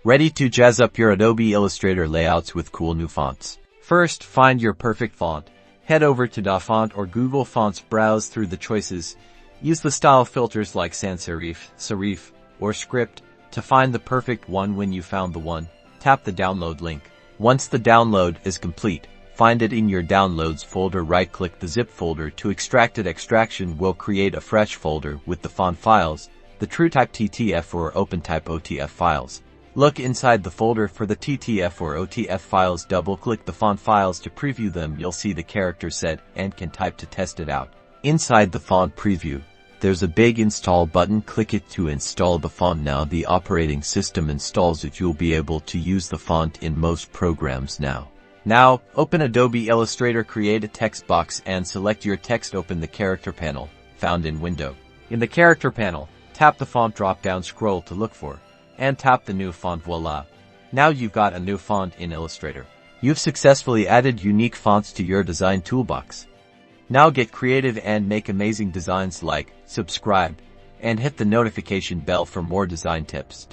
Ready to jazz up your Adobe Illustrator layouts with cool new fonts. First, find your perfect font. Head over to DaFont or Google Fonts, browse through the choices. Use the style filters like sans serif, serif, or script to find the perfect one. When you found the one, tap the download link. Once the download is complete, find it in your downloads folder. Right-click the zip folder to extract it. Extraction will create a fresh folder with the font files, the TrueType TTF or OpenType OTF files. Look inside the folder for the TTF or OTF files. Double-click the font files to preview them. You'll see the character set and can type to test it out. Inside the font preview, there's a big install button. Click it to install the font. Now the operating system installs it. You'll be able to use the font in most programs now. Now, open Adobe Illustrator, create a text box and select your text. Open the character panel, found in Window. In the character panel, tap the font drop-down, scroll to look for, and tap the new font. Voila! Now you've got a new font in Illustrator. You've successfully added unique fonts to your design toolbox. Now get creative and make amazing designs. Like, subscribe, and hit the notification bell for more design tips.